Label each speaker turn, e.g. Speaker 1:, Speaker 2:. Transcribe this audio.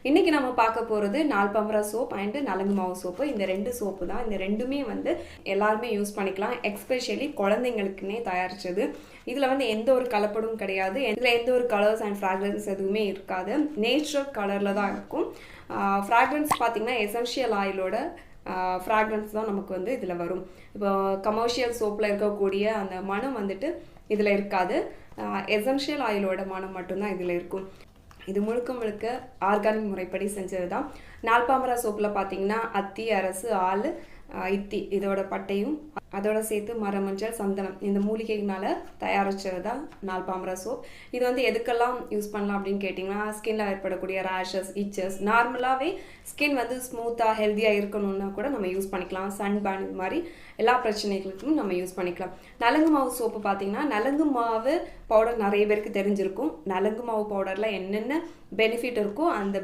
Speaker 1: இன்றைக்கி நம்ம பார்க்க போகிறது நால்பாமரா சோப் அண்டு நலங்கு மாவு சோப்பு. இந்த 2 சோப்பு தான். இந்த ரெண்டுமே எல்லாருமே யூஸ் பண்ணிக்கலாம். எக்ஸ்பெஷலி குழந்தைங்களுக்குன்னே தயாரித்தது. இதில் எந்த ஒரு கலப்படும் கிடையாது. இதில் எந்த ஒரு கலர்ஸ் அண்ட் ஃப்ராக்ரன்ஸ் எதுவுமே இருக்காது. நேச்சுரல் கலரில் தான் இருக்கும். ஃப்ராக்ரன்ஸ் பார்த்திங்கன்னா எசென்ஷியல் ஆயிலோட ஃப்ராக்ரன்ஸ் தான் நமக்கு இதில் வரும். இப்போ கமர்ஷியல் சோப்பில் இருக்கக்கூடிய அந்த மனம் இதில் இருக்காது. எசென்ஷியல் ஆயிலோட மனம் மட்டும்தான் இதில் இருக்கும். இது முழுக்க ஆர்கானிக் முறைப்படி செஞ்சது தான். நால்பாமரா சோப்பில் பார்த்தீங்கன்னா அத்தி, அரசு, ஆள், இத்தி இதோட பட்டையும் அதோட சேர்த்து மரமஞ்சள், சந்தனம் இந்த மூலிகையினால் தயாரித்தது தான் நால்பாமரா சோப். இது எதுக்கெல்லாம் யூஸ் பண்ணலாம் அப்படின்னு கேட்டிங்கன்னா, ஸ்கின்ல ஏற்படக்கூடிய ரேஷஸ், இச்சஸ், நார்மலாகவே ஸ்கின் ஸ்மூத்தாக ஹெல்த்தியாக இருக்கணும்னா கூட நம்ம யூஸ் பண்ணிக்கலாம். சன்பேன் இது மாதிரி எல்லா பிரச்சனைகளுக்கும் நம்ம யூஸ் பண்ணிக்கலாம். நலங்கு மாவு சோப்பு பார்த்தீங்கன்னா, நலங்கு மாவு பவுடர் நிறைய பேருக்கு தெரிஞ்சிருக்கும். நலங்கு மாவு பவுடரில் என்னென்ன பெனிஃபிட் இருக்கோ அந்த